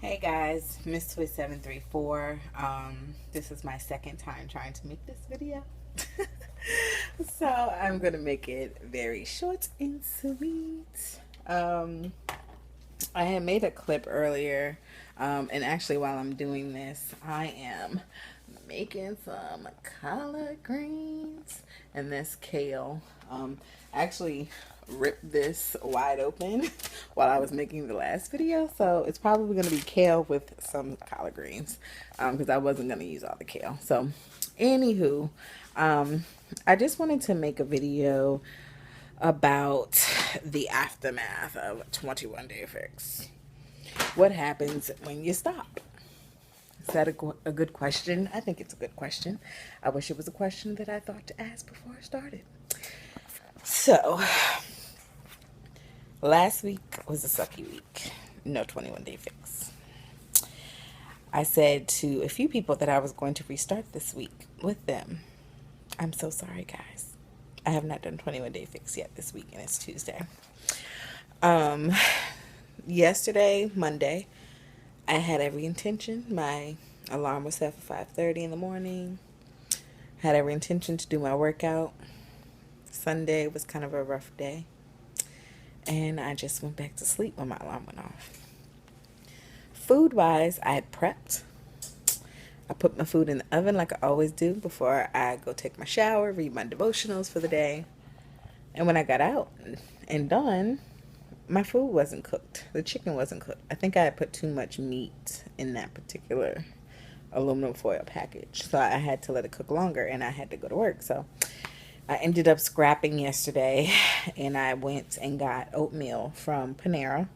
Hey guys, Miss Twist 734. This is my second time trying to make this video. So I'm gonna make it very short and sweet. I had made a clip earlier, and actually while I'm doing this, I am making some collard greens and this kale. Actually ripped this wide open while I was making the last video, so it's probably going to be kale with some collard greens because I wasn't going to use all the kale. So anywho, I just wanted to make a video about the aftermath of 21 Day Fix. What happens when you stop? Is that a good question? I think it's a good question. I wish it was a question that I thought to ask before I started. So, last week was a sucky week. No 21 Day Fix. I said to a few people that I was going to restart this week with them. I'm so sorry, guys. I have not done 21 Day Fix yet this week, and it's Tuesday. Yesterday, Monday, I had every intention. My alarm was set for 5:30 in the morning. Had every intention to do my workout. Sunday was kind of a rough day. And I just went back to sleep when my alarm went off. Food-wise, I had prepped. I put my food in the oven like I always do before I go take my shower, read my devotionals for the day. And when I got out and done, my food wasn't cooked. The chicken wasn't cooked. I think I had put too much meat in that particular aluminum foil package. So I had to let it cook longer and I had to go to work. So I ended up scrapping yesterday and I went and got oatmeal from Panera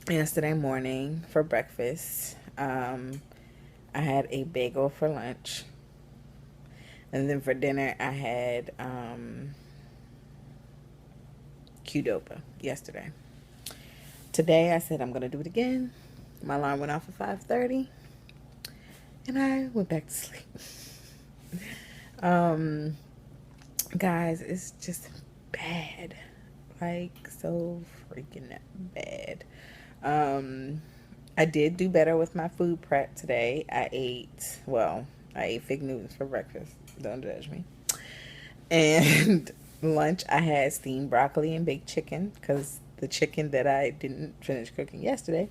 yesterday morning for breakfast. I had a bagel for lunch. And then for dinner, I had Qdoba yesterday. Today, I said I'm going to do it again. My alarm went off at 5:30. And I went back to sleep. Guys, it's just bad. Like, so freaking bad. I did do better with my food prep today. I ate Fig Newtons for breakfast. Don't judge me. And lunch, I had steamed broccoli and baked chicken because the chicken that I didn't finish cooking yesterday,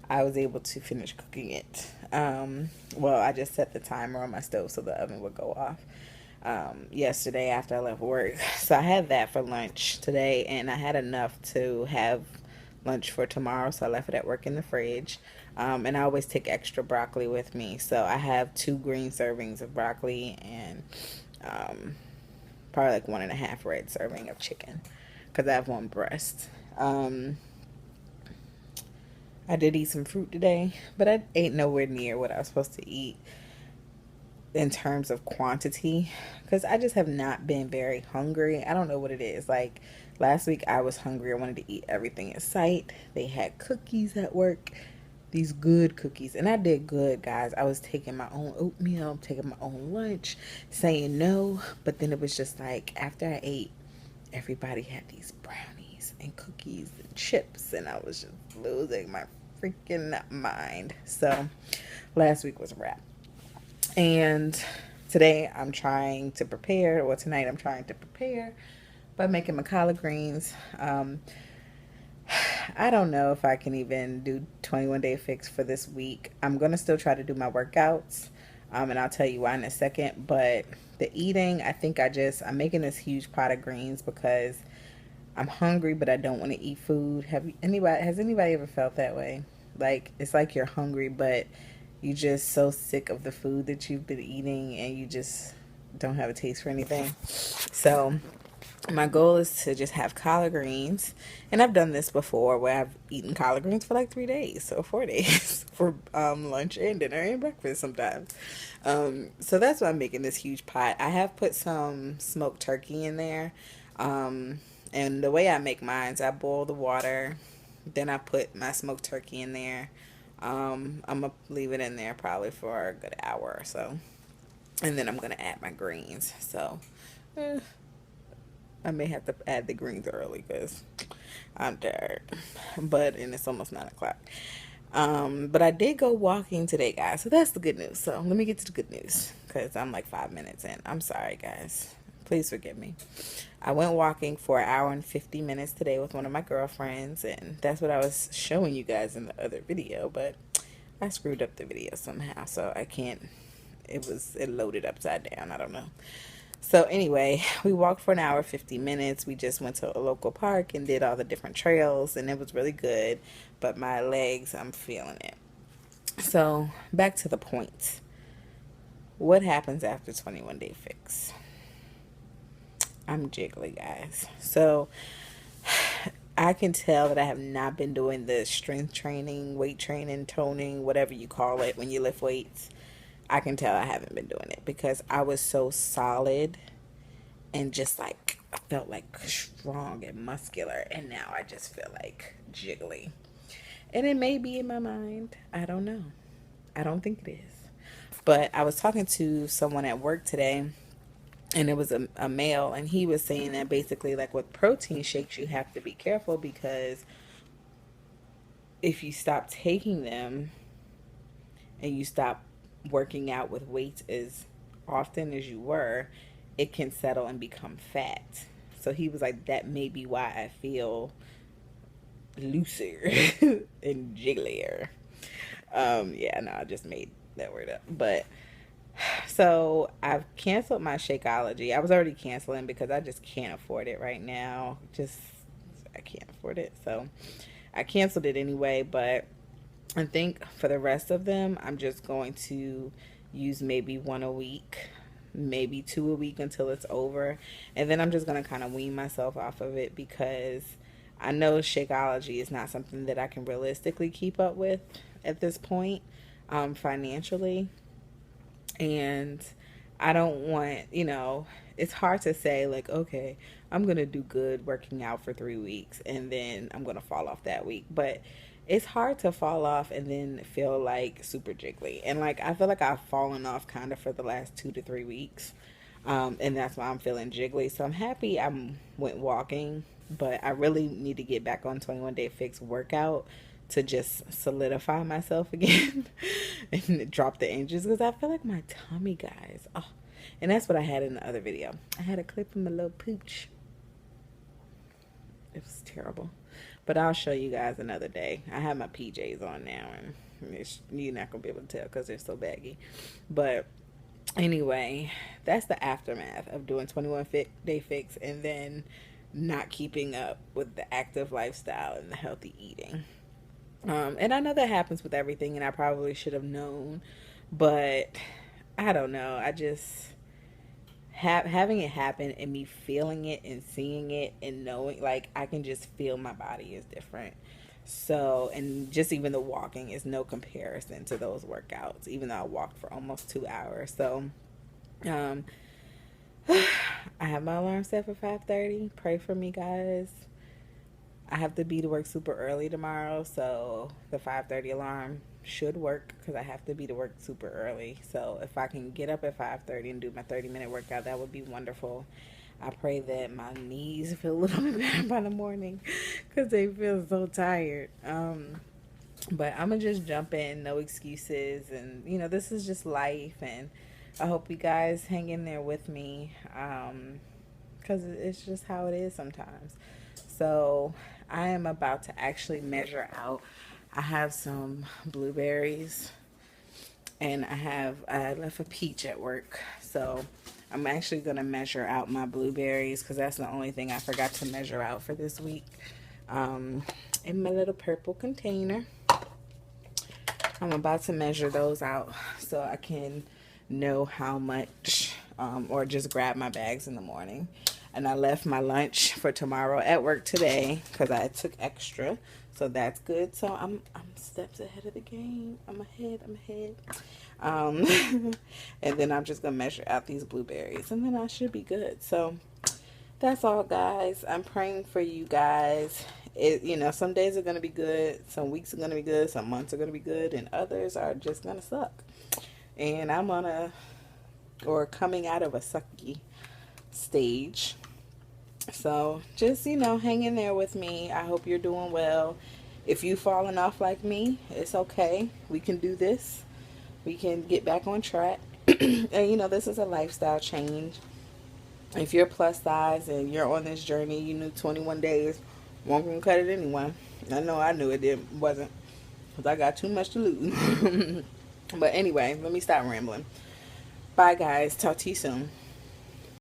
I was able to finish cooking it. I just set the timer on my stove so the oven would go off yesterday after I left work. So I had that for lunch today, and I had enough to have lunch for tomorrow, so I left it at work in the fridge. And I always take extra broccoli with me, so I have 2 green servings of broccoli and probably like 1.5 red serving of chicken because I have 1 breast. I did eat some fruit today, but I ate nowhere near what I was supposed to eat in terms of quantity because I just have not been very hungry. I don't know what it is. Like last week I was hungry. I wanted to eat everything in sight. They had cookies at work, these good cookies, and I did good, guys. I was taking my own oatmeal, taking my own lunch, saying no, but then it was just like after I ate, everybody had these brownies and cookies and chips, and I was just losing my freaking mind. So last week was a wrap. And today I'm trying to prepare, or tonight I'm trying to prepare by making my collard greens. I don't know if I can even do 21 Day Fix for this week. I'm going to still try to do my workouts, and I'll tell you why in a second. But the eating, I think I'm making this huge pot of greens because I'm hungry, but I don't want to eat food. Has anybody ever felt that way? Like, it's like you're hungry, but you're just so sick of the food that you've been eating and you just don't have a taste for anything. So my goal is to just have collard greens. And I've done this before where I've eaten collard greens for like 3 days or 4 days for lunch and dinner and breakfast sometimes. So that's why I'm making this huge pot. I have put some smoked turkey in there. And the way I make mine is I boil the water. Then I put my smoked turkey in there. I'm going to leave it in there probably for a good hour or so. And then I'm going to add my greens. So I may have to add the greens early because I'm tired. And it's almost 9 o'clock. But I did go walking today, guys. So that's the good news. So let me get to the good news because I'm like 5 minutes in. I'm sorry, guys. Please forgive me. I went walking for an hour and 50 minutes today with one of my girlfriends, and that's what I was showing you guys in the other video, but I screwed up the video somehow, so I can't. It loaded upside down. I don't know. So anyway, we walked for an hour, 50 minutes. We just went to a local park and did all the different trails, and it was really good. But my legs, I'm feeling it. So back to the point. What happens after 21 Day Fix? I'm jiggly, guys. So I can tell that I have not been doing the strength training, weight training, toning, whatever you call it when you lift weights. I can tell I haven't been doing it because I was so solid and just like I felt like strong and muscular, and now I just feel like jiggly. And it may be in my mind. I don't know. I don't think it is. But I was talking to someone at work today, and it was a male, and he was saying that basically, like with protein shakes, you have to be careful because if you stop taking them and you stop working out with weights as often as you were, it can settle and become fat. So he was like, that may be why I feel looser and jigglier. Yeah, no, I just made that word up. But so I've canceled my Shakeology. I was already canceling because I just can't afford it right now. Just I can't afford it. So I canceled it anyway, but I think for the rest of them, I'm just going to use maybe one a week, maybe two a week until it's over. And then I'm just going to kind of wean myself off of it because I know Shakeology is not something that I can realistically keep up with at this point, financially. And I don't want, it's hard to say, like, okay, I'm going to do good working out for 3 weeks and then I'm going to fall off that week. But it's hard to fall off and then feel like super jiggly. And like, I feel like I've fallen off kind of for the last 2 to 3 weeks. And that's why I'm feeling jiggly. So I'm happy I went walking, but I really need to get back on 21 Day Fix workout to just solidify myself again and drop the inches because I feel like my tummy, guys. Oh, and that's what I had in the other video. I had a clip from my little pooch. It was terrible. But I'll show you guys another day. I have my PJs on now, and you're not going to be able to tell because they're so baggy. But anyway, that's the aftermath of doing 21 Day Fix and then not keeping up with the active lifestyle and the healthy eating. And I know that happens with everything, and I probably should have known, but I don't know. I just having it happen and me feeling it and seeing it and knowing, like, I can just feel my body is different. So, and just even the walking is no comparison to those workouts, even though I walked for almost 2 hours. So, um, I have my alarm set for 5:30. Pray for me, guys. I have to be to work super early tomorrow, so the 5:30 alarm should work because I have to be to work super early. So if I can get up at 5:30 and do my 30-minute workout, that would be wonderful. I pray that my knees feel a little bit better by the morning because they feel so tired. But I'm going to just jump in, no excuses. And, this is just life. And I hope you guys hang in there with me because it's just how it is sometimes. So I am about to actually measure out. I have some blueberries and I left a peach at work. So I'm actually going to measure out my blueberries because that's the only thing I forgot to measure out for this week. In my little purple container. I'm about to measure those out so I can know how much, or just grab my bags in the morning. And I left my lunch for tomorrow at work today because I took extra. So that's good. So I'm steps ahead of the game. I'm ahead. And then I'm just going to measure out these blueberries. And then I should be good. So that's all, guys. I'm praying for you guys. Some days are going to be good. Some weeks are going to be good. Some months are going to be good. And others are just going to suck. And I'm coming out of a sucky stage. So just, hang in there with me. I hope you're doing well. If you falling off like me, it's okay. We can do this. We can get back on track. And you know, this is a lifestyle change. If you're plus size and you're on this journey, you knew 21 days won't gonna cut it anyway. I know I knew it wasn't, because I got too much to lose. But anyway, let me stop rambling. Bye, guys. Talk to you soon.